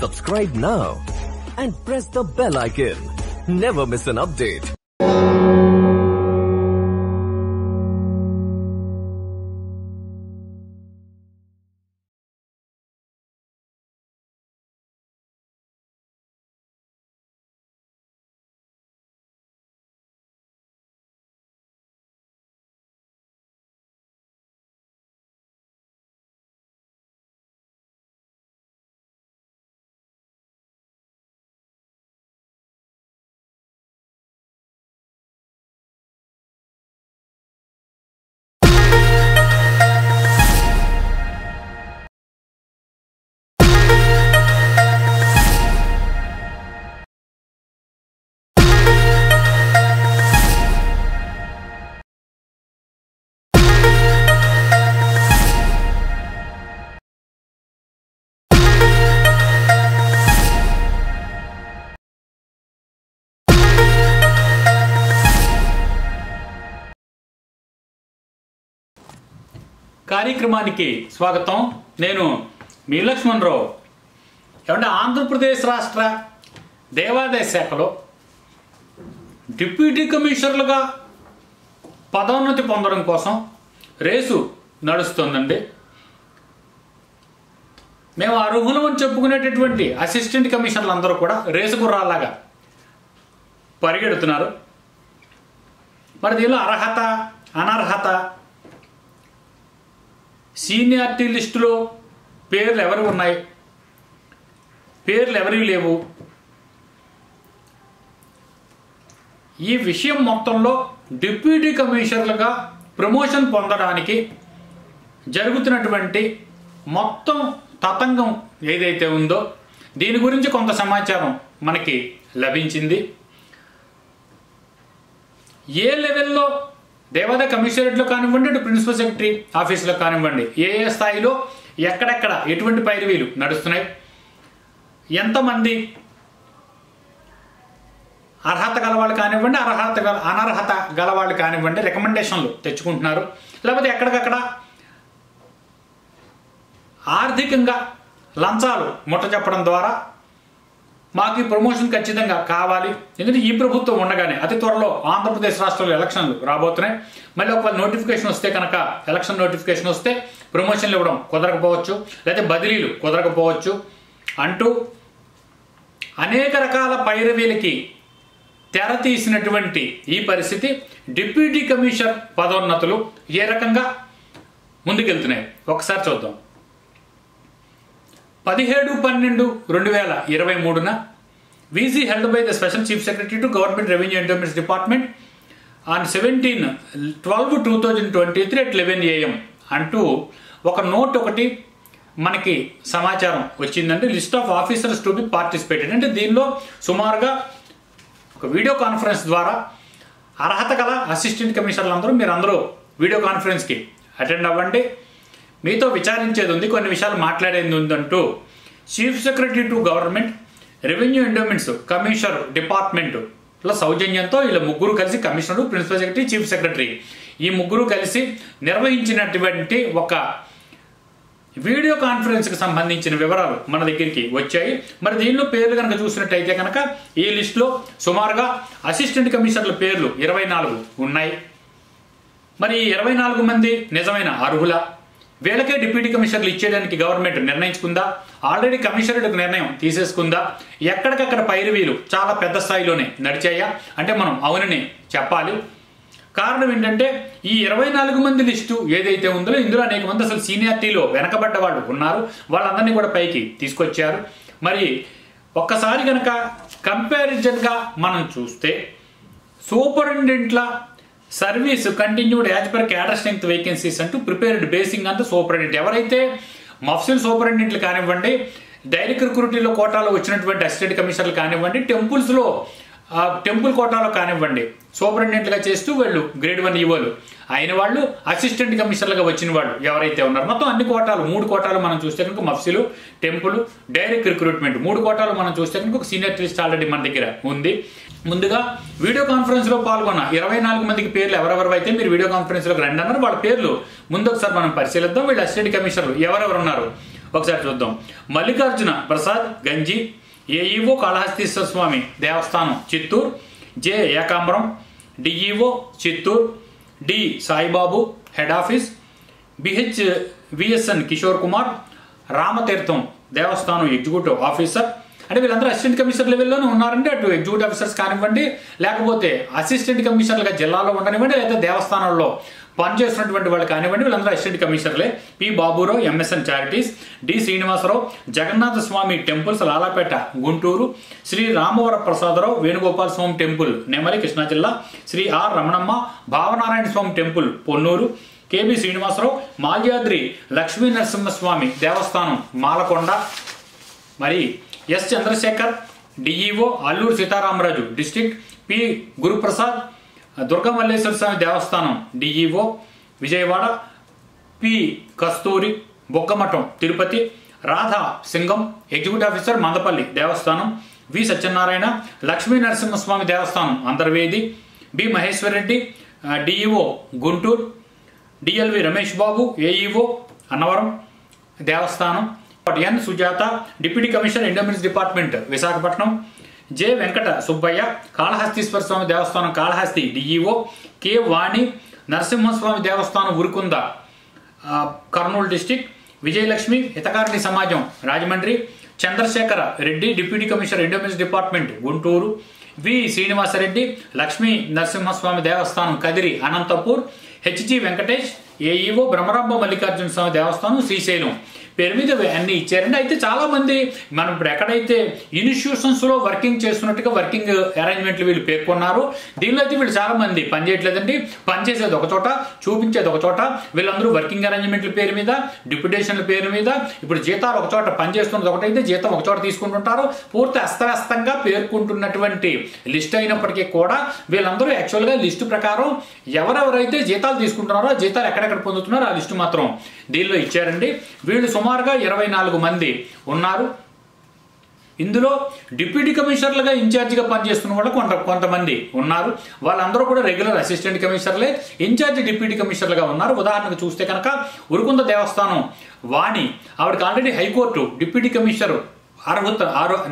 Subscribe now and press the bell icon. Never miss an update. కార్యక్రమానికి స్వాగతం. నేను మీ లక్ష్మణరావు. ఏమంటే ఆంధ్రప్రదేశ్ రాష్ట్ర దేవాదాయ శాఖలో డిప్యూటీ కమిషనర్లుగా పదోన్నతి పొందడం కోసం రేసు నడుస్తుందండి. మేము అర్హులం అని చెప్పుకునేటటువంటి అసిస్టెంట్ కమిషనర్లు అందరూ కూడా రేసు గుర్రాలాగా పరిగెడుతున్నారు. మరి దీనిలో అర్హత అనర్హత సీనియారిటీ లిస్టులో పేర్లు ఎవరు ఉన్నాయి, పేర్లు ఎవరివి లేవు, ఈ విషయం మొత్తంలో డిప్యూటీ కమిషనర్లుగా ప్రమోషన్ పొందడానికి జరుగుతున్నటువంటి మొత్తం తతంగం ఏదైతే ఉందో దీని గురించి కొంత సమాచారం మనకి లభించింది. ఏ లెవెల్లో దేవాదాయ కమిషనరేట్లో కానివ్వండి, ఇటు ప్రిన్సిపల్ సెక్రటరీ ఆఫీసులో కానివ్వండి, ఏ స్థాయిలో ఎక్కడెక్కడ ఎటువంటి పైరవీలు నడుస్తున్నాయి, ఎంతమంది అర్హత గలవాళ్ళు కానివ్వండి, అనర్హత గలవాళ్ళు కానివ్వండి రికమెండేషన్లు తెచ్చుకుంటున్నారు, లేకపోతే ఎక్కడికక్కడ ఆర్థికంగా లంచాలు ముట్ట చెప్పడం ద్వారా మాకు ఈ ప్రమోషన్ ఖచ్చితంగా కావాలి. ఎందుకంటే ఈ ప్రభుత్వం ఉండగానే అతి త్వరలో ఆంధ్రప్రదేశ్ రాష్ట్రంలో ఎలక్షన్లు రాబోతున్నాయి. మళ్ళీ ఒకవేళ నోటిఫికేషన్ వస్తే కనుక, ఎలక్షన్ నోటిఫికేషన్ వస్తే ప్రమోషన్లు ఇవ్వడం కుదరకపోవచ్చు, లేదా బదిలీలు కుదరకపోవచ్చు అంటూ అనేక రకాల పైరవీలకి తెర తీసినటువంటి ఈ పరిస్థితి డిప్యూటీ కమిషనర్ పదోన్నతులు ఏ రకంగా ముందుకెళ్తున్నాయి ఒకసారి చూద్దాం. 17/12/2023 VC held by the Special Chief Secretary to Government Revenue Endowments Department on 17/12/2023 at 11 AM అంటూ ఒక నోట్ ఒకటి మనకి సమాచారం వచ్చిందంటే list of officers to be participated. అంటే దీనిలో సుమారుగా ఒక వీడియో కాన్ఫరెన్స్ ద్వారా అర్హత గల అసిస్టెంట్ కమిషనర్లు అందరూ మీరందరూ వీడియో కాన్ఫరెన్స్కి అటెండ్ అవ్వండి, మీతో విచారించేది ఉంది, కొన్ని విషయాలు మాట్లాడేది ఉందంటూ chief secretary to government revenue endowments commissioner డిపార్ట్మెంట్లో సౌజన్యంతో వీళ్ళ ముగ్గురు కలిసి commissioner, principal secretary, chief secretary ఈ ముగ్గురు కలిసి నిర్వహించినటువంటి ఒక వీడియో కాన్ఫరెన్స్కి సంబంధించిన వివరాలు మన దగ్గరికి వచ్చాయి. మరి దీనిలో పేర్లు కనుక చూసినట్టయితే కనుక ఈ లిస్టులో సుమారుగా అసిస్టెంట్ కమిషనర్ల పేర్లు 24 ఉన్నాయి. మరి 24 మంది నిజమైన అర్హుల, వీళ్ళకే డిప్యూటీ కమిషనర్లు ఇచ్చేయడానికి గవర్నమెంట్ నిర్ణయించుకుందా, ఆల్రెడీ కమిషనర్లకు నిర్ణయం తీసేసుకుందా, ఎక్కడికక్కడ పైరవీలు చాలా పెద్ద స్థాయిలోనే నడిచాయా అంటే మనం అవునని చెప్పాలి. కారణం ఏంటంటే ఈ 24 మంది లిస్టు ఏదైతే ఉందో ఇందులో అనేక మంది అసలు సీనియారిటీలో వెనకబడ్డ వాళ్ళు ఉన్నారు, వాళ్ళందరినీ కూడా పైకి తీసుకొచ్చారు. మరి ఒక్కసారి కనుక కంపారిజన్గా మనం చూస్తే సూపరింటెండెంట్ల service continued as per cadre strength vacancies అంటూ ప్రిపేర్డ్ బేసింగ్ అంటూ సూపరింటెండెంట్ ఎవరైతే మఫ్సిల్ సూపరింటెండెంట్లు కానివ్వండి, డైరెక్ట్ రిక్రూటీలో కోటాలో వచ్చినటువంటి అసిస్టెంట్ కమిషనర్లు కానివ్వండి, టెంపుల్ కోటాలో కానివ్వండి సూపరింటెండెంట్గా చేస్తూ వాళ్ళు గ్రేడ్ 1 ఈవోలు అయిన వాళ్ళు, అసిస్టెంట్ కమిషనర్లుగా వచ్చిన వాళ్ళు ఎవరైతే ఉన్నారో మొత్తం అన్ని కోటాలు 3 కోటాలు మనం చూస్తే కనుక మఫ్సిలు, టెంపుల్, డైరెక్ట్ రిక్రూట్మెంట్ 3 కోటాలు మనం చూస్తే కనుక ఒక సీనియర్ లిస్ట్ ఆల్రెడీ మన దగ్గర ఉంది. ముందుగా వీడియో కాన్ఫరెన్స్ లో పాల్గొన్న 24 మందికి పేర్లు ఎవరెవరైతే మీరు వీడియో కాన్ఫరెన్స్ లోకి రండి అన్నారు వాళ్ళ పేర్లు ముందు ఒకసారి మనం పరిశీలిద్దాం. వీళ్ళు అసిస్టెంట్ కమిషనర్లు ఎవరెవరు ఉన్నారు ఒకసారి చూద్దాం. మల్లికార్జున ప్రసాద్ గంజి, AEO Kalahastheeswara Swamy Devasthanam Chittoor, J Ekambaram DEO Chittoor, D Saibabu head office, VSN Kishore Kumar Ramatheertham Devasthanam executive officer. అంటే వీళ్ళందరూ అసిస్టెంట్ కమిషనర్ లెవెల్లోనే ఉన్నారంటే అటు ఎగ్జిక్యూటివ్ ఆఫీసర్స్ కానివ్వండి, లేకపోతే అసిస్టెంట్ కమిషనర్లుగా జిల్లాలో ఉండనివ్వండి, లేదా దేవస్థానంలో పనిచేస్తున్నటువంటి వాళ్ళు కానివ్వండి, వీళ్ళందరూ అసిస్టెంట్ కమిషనర్లే. P Baburao MSN charities, D Srinivasarao Jagannatha Swamy temples Lalapet Guntur, Sri Ramavara Prasadarao Venugopala Swamy temple Nemali Krishna జిల్లా, Sri R Ramanamma Bhavanarayana Swamy temple Ponnur, KB Srinivasarao Malyadri Lakshmi Narasimhaswamy దేవస్థానం మాలకొండ, మరి S Chandrasekhar DEO Alluri Sitaramaraju district, P Guruprasad Durgamalleswara Swamy దేవస్థానం DEO Vijayawada, P Kasturi Boggamatham Tirupati, Radha Singam executive officer Mandapalli దేవస్థానం, వి సత్యనారాయణ లక్ష్మీ నరసింహస్వామి దేవస్థానం Antarvedi, B Maheshwar Reddy DEO Guntur, DLV Ramesh Babu AEO Annavaram దేవస్థానం, N Sujatha deputy commissioner endowments department Visakhapatnam, J Venkata Subbaiah Kalahastiswara Swamy దేవస్థానం కాళహస్తి డిఈఓ, కె వాణి నరసింహస్వామి దేవస్థానం Urukunda Kurnool district, Vijayalakshmi Hitakarini Samajam Rajahmundry, Chandrasekhara Reddy deputy commissioner endowments department Guntur, V Srinivasareddy Lakshmi Narasimhaswamy దేవస్థానం కదిరి అనంతపూర్, హెచ్జి వెంకటేష్ ఏఈఓ బ్రహ్మరాంబ మల్లికార్జున స్వామి దేవస్థానం శ్రీశైలం. పేరు మీద అన్ని ఇచ్చారండి. అయితే చాలా మంది మనం ఇప్పుడు ఎక్కడైతే ఇన్స్టిట్యూషన్స్ లో వర్కింగ్ చేస్తున్నట్టుగా వర్కింగ్ అరేంజ్మెంట్లు వీళ్ళు పేర్కొన్నారు. దీనిలో అయితే వీళ్ళు చాలా మంది పనిచేయట్లేదండి. పనిచేసేది ఒక చోట, చూపించేది ఒక చోట. వీళ్ళందరూ వర్కింగ్ అరేంజ్మెంట్ల పేరు మీద, డిప్యుటేషన్ల పేరు మీద, ఇప్పుడు జీతాలు ఒక చోట, పనిచేస్తున్నది ఒకటైతే జీతం ఒక చోట తీసుకుంటుంటారు. పూర్తి అస్తవ్యస్తంగా పేర్కొంటున్నటువంటి లిస్ట్ అయినప్పటికీ కూడా వీళ్ళందరూ యాక్చువల్గా లిస్టు ప్రకారం ఎవరెవరైతే జీతాలు తీసుకుంటున్నారో ఆ జీతాలు ఎక్కడెక్కడ పొందుతున్నారో ఆ లిస్టు మాత్రం దీనిలో ఇచ్చారండి. వీళ్ళు సుమారుగా 24 మంది ఉన్నారు. ఇందులో డిప్యూటీ కమిషనర్లుగా ఇన్ఛార్జిగా పనిచేస్తున్న వాళ్ళు కొంతమంది ఉన్నారు. వాళ్ళందరూ కూడా రెగ్యులర్ అసిస్టెంట్ కమిషనర్లే, ఇన్ఛార్జి డిప్యూటీ కమిషనర్లుగా ఉన్నారు. ఉదాహరణకు చూస్తే కనుక ఉరుకుంద దేవస్థానం వాణి, ఆవిడకి ఆల్రెడీ హైకోర్టు డిప్యూటీ కమిషనర్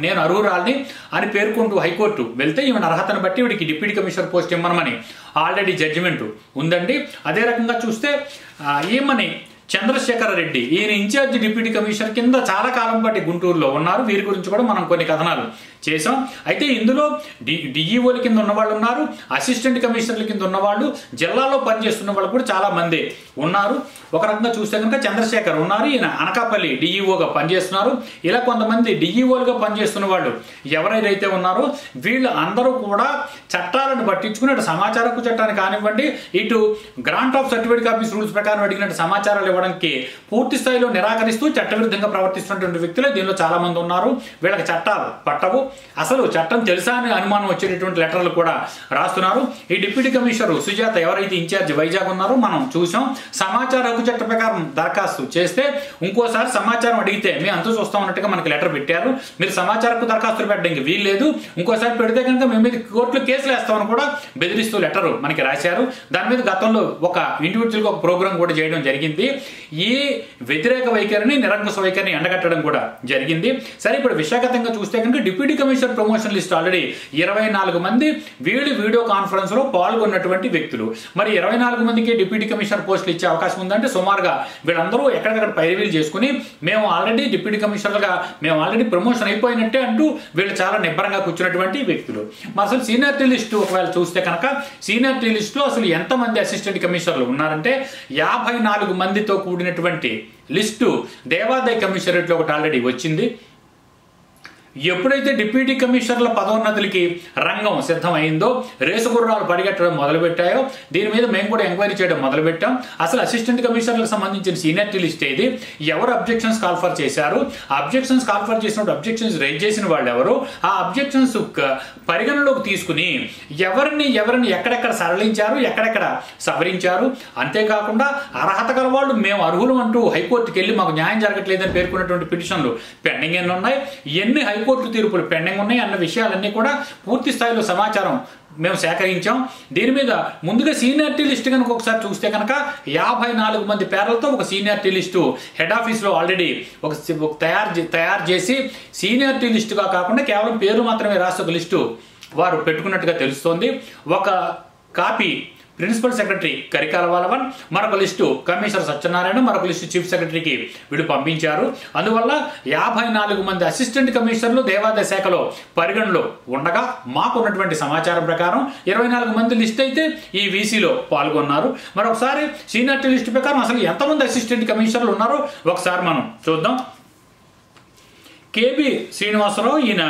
నేను అర్హురాల్ని అని పేర్కొంటూ హైకోర్టు వెళ్తే ఈమెను అర్హతను బట్టి వీడికి డిప్యూటీ కమిషనర్ పోస్ట్ ఇమ్మనమని ఆల్రెడీ జడ్జిమెంట్ ఉందండి. అదే రకంగా చూస్తే ఈమెని చంద్రశేఖర రెడ్డి, ఈయన ఇన్ఛార్జి డిప్యూటీ కమిషనర్ కింద చాలా కాలం పాటు గుంటూరులో ఉన్నారు. వీరి గురించి కూడా మనం కొన్ని కథనాలు చేసాం. అయితే ఇందులో డిఈఓల కింద ఉన్నవాళ్ళు ఉన్నారు, అసిస్టెంట్ కమిషనర్ల కింద ఉన్నవాళ్ళు, జిల్లాలో పనిచేస్తున్న వాళ్ళు కూడా చాలా మంది ఉన్నారు. ఒక రకంగా చూస్తే కనుక చంద్రశేఖర్ ఉన్నారు, ఈయన అనకాపల్లి డిఈఓగా పనిచేస్తున్నారు. ఇలా కొంతమంది డిఈఓలుగా పనిచేస్తున్న వాళ్ళు ఎవరైతే ఉన్నారో వీళ్ళు అందరూ కూడా చట్టాలను పట్టించుకుని అటు సమాచార హక్కు చట్టాన్ని కానివ్వండి, ఇటు grant of certificate copies rules ప్రకారం అడిగినట్టు సమాచారాలు ఇవ్వడానికి పూర్తి స్థాయిలో నిరాకరిస్తూ చట్టవిరుద్ధంగా ప్రవర్తిస్తున్నటువంటి వ్యక్తులు దీనిలో చాలా మంది ఉన్నారు. వీళ్ళకి చట్టాలు పట్టవు, అసలు చట్టం తెలుసా అని అనుమానం వచ్చేటటువంటి లెటర్లు కూడా రాస్తున్నారు. ఈ డిప్యూటీ కమిషనర్ సుజాత ఎవరైతే ఇన్ఛార్జ్ వైజాగ్ ఉన్నారో మనం చూసాం. సమాచార హక్కు చట్ట ప్రకారం దరఖాస్తు చేస్తే ఇంకోసారి సమాచారం అడిగితే మేము అంతా చూస్తాం అన్నట్టుగా మనకి లెటర్ పెట్టారు. మీరు సమాచార హక్కు దరఖాస్తులు పెట్టడానికి వీల్లేదు, ఇంకోసారి పెడితే కనుక మేము మీద కోర్టులో కేసులు వేస్తామని కూడా బెదిరిస్తూ లెటర్ మనకి రాశారు. దాని మీద గతంలో ఒక ఇండివిజువల్గా ఒక ప్రోగ్రామ్ కూడా చేయడం జరిగింది. ఈ వ్యతిరేక వైఖరిని, నిరంకుశ వైఖరిని ఎండగట్టడం కూడా జరిగింది. సరే, ఇప్పుడు విశాఖతంగా చూస్తే కనుక deputy commissioner promotion list already 24 మంది వీడియో కాన్ఫరెన్స్ లో పాల్గొన్నటువంటి వ్యక్తులు. మరి 24 మందికి డిప్యూటీ కమిషనర్ పోస్టులు ఇచ్చే అవకాశం ఉందంటే సుమారుగా వీళ్ళందరూ ఎక్కడికక్కడ పైరవీలు చేసుకుని మేము ఆల్రెడీ డిప్యూటీ కమిషనర్గా మేము ఆల్రెడీ ప్రమోషన్ అయిపోయినట్టే అంటూ వీళ్ళు చాలా నిబ్బరంగా కూర్చున్నటువంటి వ్యక్తులు. అసలు సీనియారిటీ లిస్టు ఒకవేళ చూస్తే కనుక సీనియారిటీ లిస్టులో అసలు ఎంతమంది అసిస్టెంట్ కమిషనర్లు ఉన్నారంటే 54 మందితో కూడినటువంటి లిస్టు దేవాదాయ కమిషనరేట్లో ఒకటి ఆల్రెడీ వచ్చింది. ఎప్పుడైతే డిప్యూటీ కమిషనర్ల పదోన్నతులకి రంగం సిద్ధమైందో, రేసు గుర్రాలు పరిగెట్టడం మొదలుపెట్టాయో, దీని మీద మేము కూడా ఎంక్వైరీ చేయడం మొదలుపెట్టాం. అసలు అసిస్టెంట్ కమిషనర్లకు సంబంధించిన సీనియారిటీ లిస్ట్ ఏది, ఎవరు అబ్జెక్షన్స్ కాల్ఫర్ చేశారు, ఆ అబ్జెక్షన్స్ కాల్ఫర్ చేసినప్పుడు అబ్జెక్షన్స్ రైజ్ చేసిన వాళ్ళు ఎవరు, ఆ అబ్జెక్షన్స్ పరిగణలోకి తీసుకుని ఎవరిని ఎక్కడెక్కడ సరళించారు, ఎక్కడెక్కడ సవరించారు. అంతేకాకుండా అర్హత గల వాళ్ళు మేము అర్హులు అంటూ హైకోర్టుకి వెళ్ళి మాకు న్యాయం జరగట్లేదని పేర్కొన్నటువంటి పిటిషన్లు పెండింగ్ ఎన్ని ఉన్నాయి, ఎన్ని హైకోర్టు హైకోర్టు తీర్పులు పెండింగ్ ఉన్నాయి అన్న విషయాలన్నీ కూడా పూర్తి స్థాయిలో సమాచారం మేము సేకరించాం. దీని మీద ముందుగా సీనియారిటీ లిస్ట్ కనుక ఒకసారి చూస్తే కనుక 54 మంది పేర్లతో ఒక సీనియారిటీ లిస్టు హెడ్ ఆఫీస్లో ఆల్రెడీ ఒక తయారు చేసి సీనియారిటీ లిస్టుగా కాకుండా కేవలం పేరు మాత్రమే రాసి ఒక లిస్టు వారు పెట్టుకున్నట్టుగా తెలుస్తోంది. ఒక కాపీ ప్రిన్సిపల్ సెక్రటరీ కరికాల వాలవన్, మరొక లిస్టు కమిషనర్ సత్యనారాయణ, మరొక లిస్టు చీఫ్ సెక్రటరీకి వీళ్ళు పంపించారు. అందువల్ల 54 మంది అసిస్టెంట్ కమిషనర్లు దేవాదాయ శాఖలో పరిగణలో ఉండగా మాకున్నటువంటి సమాచారం ప్రకారం 24 మంది లిస్ట్ అయితే ఈ వీసీలో పాల్గొన్నారు. మరొకసారి సీనియారిటీ లిస్టు ప్రకారం అసలు ఎంతమంది అసిస్టెంట్ కమిషనర్లు ఉన్నారో ఒకసారి మనం చూద్దాం. కేబి శ్రీనివాసరావు, ఈయన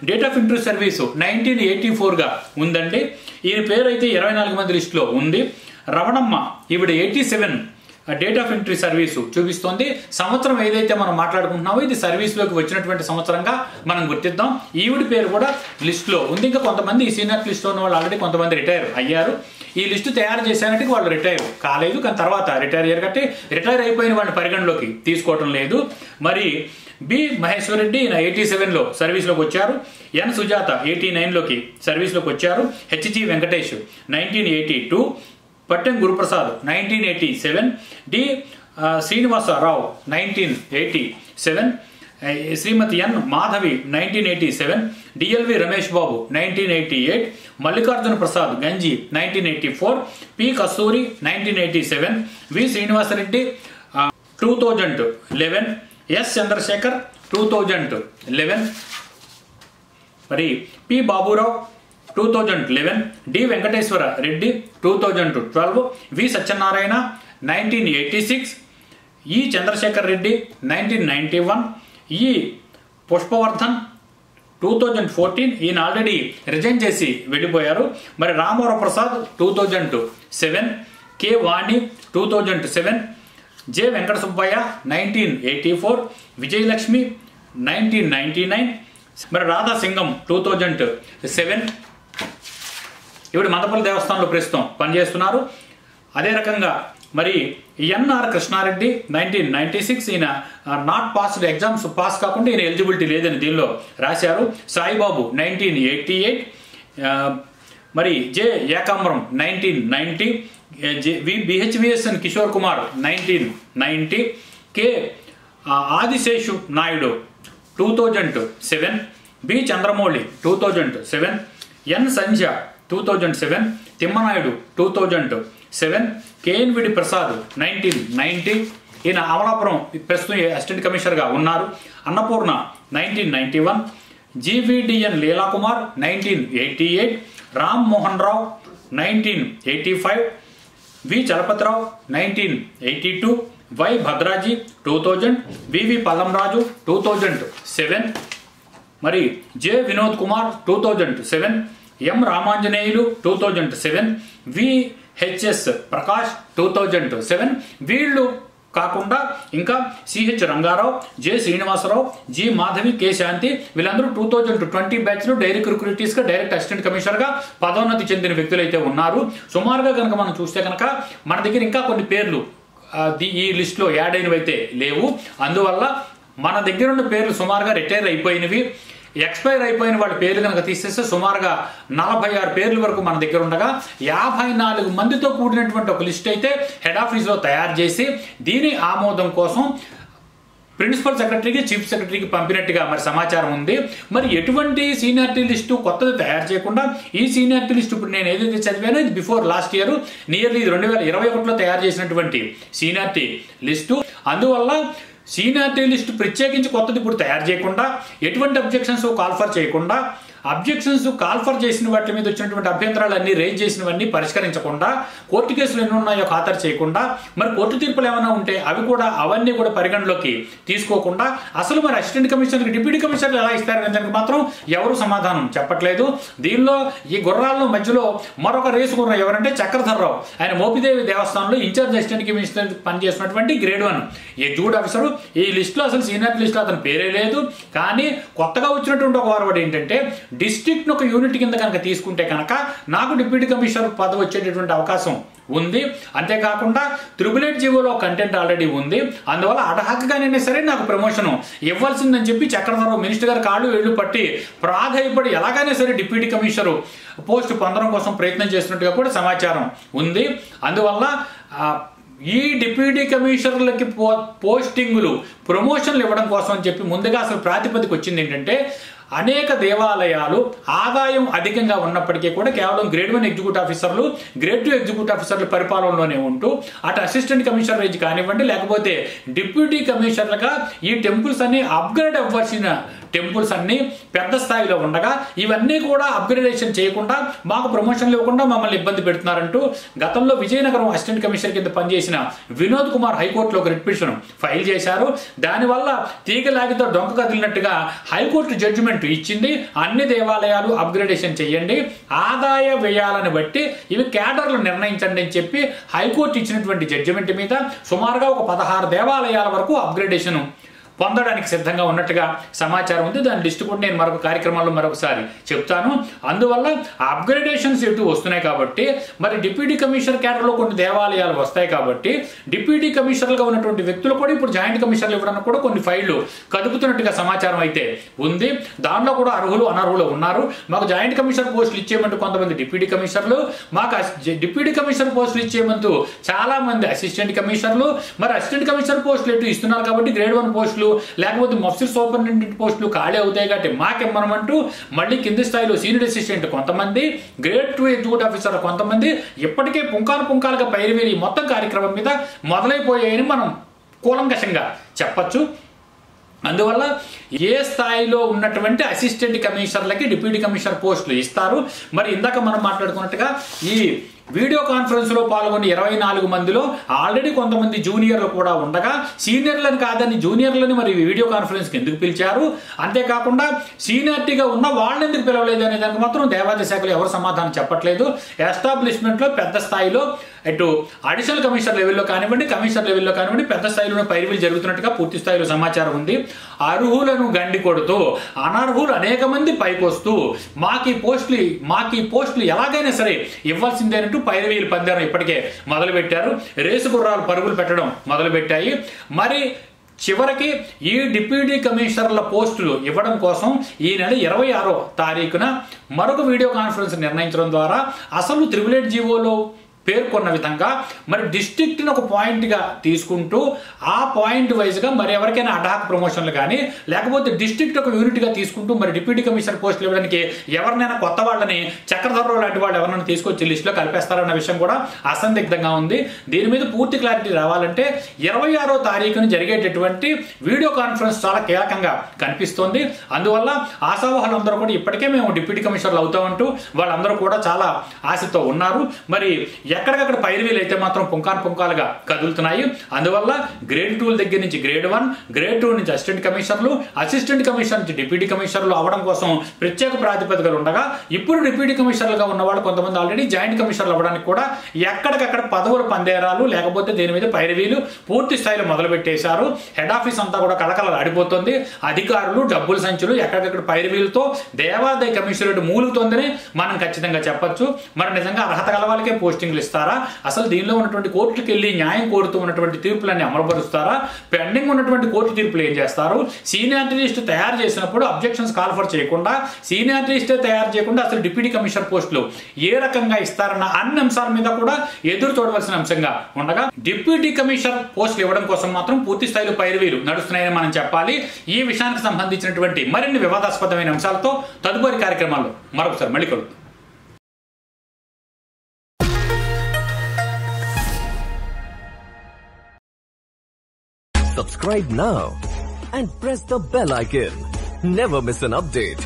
డేట్ ఆఫ్ ఎంట్రీ సర్వీసు 1984గా ఉందండి. ఈయన పేరు అయితే 24 మంది లిస్టులో ఉంది. రమణమ్మ, ఈవిడ 87 డేట్ ఆఫ్ ఎంట్రీ సర్వీసు చూపిస్తోంది. సంవత్సరం ఏదైతే మనం మాట్లాడుకుంటున్నామో ఇది సర్వీస్లోకి వచ్చినటువంటి సంవత్సరంగా మనం గుర్తిద్దాం. ఈవిడ పేరు కూడా లిస్టులో ఉంది. ఇంకా కొంతమంది ఈ సీనియర్ లిస్టులో ఉన్న వాళ్ళు ఆల్రెడీ కొంతమంది రిటైర్ అయ్యారు. ఈ లిస్టు తయారు చేశానంటే వాళ్ళు రిటైర్ కాలేదు, కానీ తర్వాత రిటైర్ అయ్యారు కాబట్టి రిటైర్ అయిపోయిన వాళ్ళని పరిగణలోకి తీసుకోవటం లేదు. మరి బి మహేశ్వరరెడ్డి, ఈయన 87లో సర్వీస్లోకి వచ్చారు. ఎన్ సుజాత 89లోకి సర్వీస్లోకి వచ్చారు. హెచ్జి వెంకటేష్ 1982, పట్టెం గురుప్రసాద్ 1987, డి శ్రీనివాసరావు 1987, శ్రీమతి ఎన్ మాధవి 1987, డిఎల్వి రమేష్ బాబు 1988, మల్లికార్జున ప్రసాద్ గంజి 1984, పి కస్తూరి 1987, వి శ్రీనివాసరెడ్డి 2011, ఎస్ చంద్రశేఖర్ 2011, మరి పి బాబురావు 2011, డి వెంకటేశ్వర రెడ్డి 2012, వి సత్యనారాయణ 1986, ఈ చంద్రశేఖర్ రెడ్డి 1991, ఈ పుష్పవర్ధన్ 2014, ఈయన ఆల్రెడీ రిజైన్ చేసి వెళ్ళిపోయారు. మరి రామవరం ప్రసాద్ 2007, కె వాణి 2007, జె వెంకట సుబ్బయ్య 1984, విజయలక్ష్మి 1999, మరి రాధా సింగం 2007, ఈవిడ మదపల్లి దేవస్థానంలో ప్రస్తుతం పనిచేస్తున్నారు. అదే రకంగా మరి ఎన్ఆర్ కృష్ణారెడ్డి 1996, ఈయన నాట్ పాస్డ్ ఎగ్జామ్స్ పాస్ కాకుండా ఈయన ఎలిజిబిలిటీ లేదని దీనిలో రాశారు. సాయిబాబు 1988, మరి J Ekambaram 1990, BHVSN Kishore Kumar 1990, K Adiseshu Naidu 2007, B Chandramouli 2007, N Sandhya 2007, Thimmanaidu 2007, KNVD Prasad 1990, ఈయన అమలాపురం ప్రస్తుతం అసిస్టెంట్ కమిషనర్గా ఉన్నారు. Annapurna 1991, GVDN Leelakumar 1988, Ram Mohan Rao 1985, V Chalapathirao 1982, Y Bhadraji 2000, VV Pallamraju 2007, మరి J Vinod Kumar 2007, M Ramanjaneyulu 2007, VHS Prakash 2007. వీళ్ళు కాకుండా ఇంకా CH Rangarao, J Srinivasarao, G Madhavi, K శాంతి వీళ్ళందరూ 2020 బ్యాచ్లో డైరెక్ట్ రిక్రూటీస్గా డైరెక్ట్ అసిస్టెంట్ కమిషనర్గా పదోన్నతి చెందిన వ్యక్తులు అయితే ఉన్నారు. సుమారుగా కనుక మనం చూస్తే కనుక మన దగ్గర ఇంకా కొన్ని పేర్లు ఈ లిస్టులో యాడ్ అయినవి అయితే లేవు. అందువల్ల మన దగ్గర ఉన్న పేర్లు సుమారుగా రిటైర్ అయిపోయినవి, ఎక్స్పైర్ అయిపోయిన వాళ్ళ పేర్లు కనుక తీసేస్తే సుమారుగా 46 పేర్ల వరకు మన దగ్గర ఉండగా 54 మందితో కూడినటువంటి ఒక లిస్ట్ అయితే హెడ్ ఆఫీస్లో తయారు చేసి దీని ఆమోదం కోసం ప్రిన్సిపల్ సెక్రటరీకి చీఫ్ సెక్రటరీకి పంపినట్టుగా మరి సమాచారం ఉంది. మరి ఎటువంటి సీనియారిటీ లిస్టు కొత్తది తయారు చేయకుండా ఈ సీనియారిటీ లిస్టు ఇప్పుడు నేను ఏదైతే చదివానో ఇది బిఫోర్ లాస్ట్ ఇయర్ నియర్లీ 2021లో తయారు చేసినటువంటి సీనియారిటీ లిస్టు. అందువల్ల సీనియారిటీ లిస్టు ప్రత్యేకించి కొత్తది ఇప్పుడు తయారు చేయకుండా ఎటువంటి అబ్జెక్షన్స్ కాల్ఫర్ చేయకుండా అబ్జెక్షన్స్ కాల్ఫర్ చేసిన వాటి మీద వచ్చినటువంటి అభ్యంతరాలన్నీ రేజ్ చేసినవన్నీ పరిష్కరించకుండా కోర్టు కేసులు ఎన్ని ఉన్నాయో ఖాతరు చేయకుండా మరి కోర్టు తీర్పులు ఏమైనా ఉంటే అవన్నీ కూడా పరిగణలోకి తీసుకోకుండా అసలు మరి అసిస్టెంట్ కమిషనర్కి డిప్యూటీ కమిషనర్లు ఎలా ఇస్తారనే దానికి మాత్రం ఎవరు సమాధానం చెప్పట్లేదు. దీనిలో ఈ గుర్రాల్లో మధ్యలో మరొక రేసు గుర్రం ఎవరంటే చక్రధర్రావు, ఆయన మోపిదేవి దేవస్థానంలో ఇన్ఛార్జ్ అసిస్టెంట్ కమిషనర్ పనిచేసినటువంటి గ్రేడ్ 1 ఎగ్జిక్యూటివ్ ఆఫీసరు. ఈ లిస్టులో అసలు సీనియర్ లిస్టులో అతని పేరే లేదు. కానీ కొత్తగా వచ్చినటువంటి ఒక వారవాడు ఏంటంటే డిస్ట్రిక్ట్ ఒక యూనిట్ కింద కనుక తీసుకుంటే కనుక నాకు డిప్యూటీ కమిషనర్ పదవి వచ్చేటటువంటి అవకాశం ఉంది. అంతేకాకుండా 888 జీవోలో కంటెంట్ ఆల్రెడీ ఉంది. అందువల్ల అడహక్గానైనా సరే నాకు ప్రమోషన్ ఇవ్వాల్సిందని చెప్పి చక్రధరరావు మినిస్టర్ గారు కాళ్ళు వేళ్లు పట్టి ప్రాధాయపడి ఎలాగైనా సరే డిప్యూటీ కమిషనర్ పోస్ట్ పొందడం కోసం ప్రయత్నం చేస్తున్నట్టుగా కూడా సమాచారం ఉంది. అందువల్ల ఈ డిప్యూటీ కమిషనర్లకి పోస్టింగులు ప్రమోషన్లు ఇవ్వడం కోసం అని చెప్పి ముందుగా అసలు ప్రాతిపదిక వచ్చింది ఏంటంటే, అనేక దేవాలయాలు ఆదాయం అధికంగా ఉన్నప్పటికీ కూడా కేవలం గ్రేడ్ 1 ఎగ్జిక్యూటివ్ ఆఫీసర్లు, గ్రేడ్ 2 ఎగ్జిక్యూటివ్ ఆఫీసర్ల పరిపాలనలోనే ఉంటూ అటు అసిస్టెంట్ కమిషనర్ రేంజ్ కానివ్వండి, లేకపోతే డిప్యూటీ కమిషనర్లుగా ఈ టెంపుల్స్ అన్ని అప్గ్రేడ్ అవ్వాల్సిన టెంపుల్స్ అన్ని పెద్ద స్థాయిలో ఉండగా ఇవన్నీ కూడా అప్గ్రేడేషన్ చేయకుండా మాకు ప్రమోషన్లు ఇవ్వకుండా మమ్మల్ని ఇబ్బంది పెడుతున్నారంటూ గతంలో విజయనగరం అసిస్టెంట్ కమిషనర్ కింద పనిచేసిన వినోద్ కుమార్ హైకోర్టులో ఒక రిట్ పిటిషన్ ఫైల్ చేశారు. దానివల్ల తీగలాగితో డొంక కదిలినట్టుగా హైకోర్టు జడ్జిమెంట్ ఇచ్చింది. అన్ని దేవాలయాలు అప్గ్రేడేషన్ చేయండి, ఆదాయ వ్యయాలను బట్టి ఇవి క్యాడర్లు నిర్ణయించండి అని చెప్పి హైకోర్టు ఇచ్చినటువంటి జడ్జిమెంట్ మీద సుమారుగా ఒక 16 దేవాలయాల వరకు అప్గ్రేడేషన్ పొందడానికి సిద్ధంగా ఉన్నట్టుగా సమాచారం ఉంది. దాని లిస్టు కూడా నేను మరొక కార్యక్రమంలో మరొకసారి చెప్తాను. అందువల్ల అప్గ్రేడేషన్స్ ఎటు వస్తున్నాయి కాబట్టి మరి డిప్యూటీ కమిషనర్ క్యాడర్లో కొన్ని దేవాలయాలు వస్తాయి కాబట్టి డిప్యూటీ కమిషనర్గా ఉన్నటువంటి వ్యక్తులు కూడా ఇప్పుడు జాయింట్ కమిషనర్లు ఇవ్వడానికి కూడా కొన్ని ఫైళ్లు కదుపుతున్నట్టుగా సమాచారం అయితే ఉంది. దాంట్లో కూడా అర్హులు అనర్హులు ఉన్నారు. మాకు జాయింట్ కమిషనర్ పోస్టులు ఇచ్చేయమంటూ కొంతమంది డిప్యూటీ కమిషనర్లు, మాకు డిప్యూటీ కమిషనర్ పోస్టులు ఇచ్చేయమంటూ చాలా మంది అసిస్టెంట్ కమిషనర్లు, మరి అసిస్టెంట్ కమిషనర్ పోస్టులు ఎటు ఇస్తున్నారు కాబట్టి గ్రేడ్ 1 పోస్టులు లేకపోతే మఫ్సర్ సూపరింటెండెంట్ పోస్టులు ఖాళీ అవుతాయి కాబట్టి మాకెమ్మనమంటూ మళ్ళీ కింది స్థాయిలో సీనియర్ అసిస్టెంట్ కొంతమంది, గ్రేడ్ 2 ఎగ్జిక్యూటివ్ ఆఫీసర్ కొంతమంది ఇప్పటికే పుంకాలుగా పైరువేలి మొత్తం కార్యక్రమం మీద మొదలైపోయాయని మనం కూలంకషంగా చెప్పచ్చు. అందువల్ల ఏ స్థాయిలో ఉన్నటువంటి అసిస్టెంట్ కమిషనర్లకి డిప్యూటీ కమిషనర్ పోస్టులు ఇస్తారు. మరి ఇందాక మనం మాట్లాడుకున్నట్టుగా ఈ వీడియో కాన్ఫరెన్స్ లో పాల్గొన్న 24 మందిలో ఆల్రెడీ కొంతమంది జూనియర్లు కూడా ఉండగా సీనియర్లను కాదని జూనియర్లని మరి వీడియో కాన్ఫరెన్స్ కి ఎందుకు పిలిచారు, అంతేకాకుండా సీనియారిటీగా ఉన్న వాళ్ళని ఎందుకు పిలవలేదు అనే దానికి మాత్రం దేవాదాయ శాఖలో ఎవరు సమాధానం చెప్పట్లేదు. ఎస్టాబ్లిష్మెంట్ లో పెద్ద స్థాయిలో ఇటు అడిషనల్ కమిషనర్ లెవెల్లో కానివ్వండి, కమిషనర్ లెవెల్లో కానివ్వండి పెద్ద స్థాయిలో పైరువీలు జరుగుతున్నట్టుగా పూర్తి స్థాయిలో సమాచారం ఉంది. అర్హులను గండి కొడుతూ అనర్హులు అనేక మంది పైకొస్తూ మాకు ఈ పోస్టులు ఎలాగైనా సరే ఇవ్వాల్సిందేనంటూ పైరువీలు పందారం ఇప్పటికే మొదలుపెట్టారు. రేసు గుర్రాలు పరుగులు పెట్టడం మొదలుపెట్టాయి. మరి చివరికి ఈ డిప్యూటీ కమిషనర్ల పోస్టులు ఇవ్వడం కోసం ఈ నెల 26వ తారీఖున మరొక వీడియో కాన్ఫరెన్స్ నిర్ణయించడం ద్వారా అసలు 888 జీవోలో పేర్కొన్న విధంగా మరి డిస్ట్రిక్ట్ ఒక పాయింట్ గా తీసుకుంటూ ఆ పాయింట్ వైజ్ గా మరి ఎవరికైనా అడాక్ ప్రమోషన్లు కానీ లేకపోతే డిస్ట్రిక్ట్ ఒక యూనిట్ గా తీసుకుంటూ మరి డిప్యూటీ కమిషనర్ పోస్టులు ఇవ్వడానికి ఎవరినైనా కొత్త వాళ్ళని చక్రధరరావు లాంటి వాళ్ళు ఎవరైనా తీసుకొచ్చి లిస్ట్ లో కలిపేస్తారన్న విషయం కూడా అసందిగ్ధంగా ఉంది. దీని మీద పూర్తి క్లారిటీ రావాలంటే 26వ తారీఖున జరిగేటటువంటి వీడియో కాన్ఫరెన్స్ చాలా కీలకంగా కనిపిస్తోంది. అందువల్ల ఆశావహులందరూ కూడా ఇప్పటికే మేము డిప్యూటీ కమిషనర్లు అవుతామంటూ వాళ్ళందరూ కూడా చాలా ఆశతో ఉన్నారు. మరి ఎక్కడికక్కడ పైరువీలు అయితే మాత్రం పుంకాలుగా కదులుతున్నాయి. అందువల్ల గ్రేడ్ 2 దగ్గర నుంచి గ్రేడ్ 1, గ్రేడ్ 2 నుంచి అసిస్టెంట్ కమిషనర్లు, అసిస్టెంట్ కమిషనర్ నుంచి డిప్యూటీ కమిషనర్లు అవడం కోసం ప్రత్యేక ప్రాతిపదికలు ఉండగా ఇప్పుడు డిప్యూటీ కమిషనర్లుగా ఉన్న వాళ్ళు కొంతమంది ఆల్రెడీ జాయింట్ కమిషనర్లు అవ్వడానికి కూడా ఎక్కడికక్కడ పదవుల పందేరాలు లేకపోతే దీని మీద పైరువీలు పూర్తి స్థాయిలో మొదలుపెట్టేశారు. హెడ్ ఆఫీస్ అంతా కూడా కలకలలాడిపోతుంది. అధికారులు డబ్బుల సంచులు ఎక్కడికక్కడ పైరువీలతో దేవాదాయ కమిషనరేట్ మూలుగుతోందని మనం ఖచ్చితంగా చెప్పొచ్చు. మరి నిజంగా అర్హత గల వాళ్ళకే పోస్టింగ్లు ఇస్తారా, అసలు దీనిలో ఉన్నటువంటి కోర్టులకు వెళ్ళి న్యాయం కోరుతూ ఉన్నటువంటి తీర్పులన్నీ అమలుపరుస్తారా, పెండింగ్ ఉన్నటువంటి కోర్టు తీర్పులు ఏం చేస్తారు, సీనియారిటీ లిస్ట్ తయారు చేసినప్పుడు అబ్జెక్షన్స్ కాల్ఫర్ చేయకుండా సీనియారిటీ లిస్టే తయారు చేయకుండా అసలు డిప్యూటీ కమిషనర్ పోస్టులు ఏ రకంగా ఇస్తారన్న అన్ని అంశాల మీద కూడా ఎదురు చూడవలసిన అంశంగా ఉండగా డిప్యూటీ కమిషనర్ పోస్టులు ఇవ్వడం కోసం మాత్రం పూర్తి స్థాయిలో పైరువీలు నడుస్తున్నాయని మనం చెప్పాలి. ఈ విషయానికి సంబంధించినటువంటి మరిన్ని వివాదాస్పదమైన అంశాలతో తదుపరి కార్యక్రమాల్లో మరొకసారి మళ్ళీ కలుద్దాం. Subscribe now and press the bell icon. Never miss an update.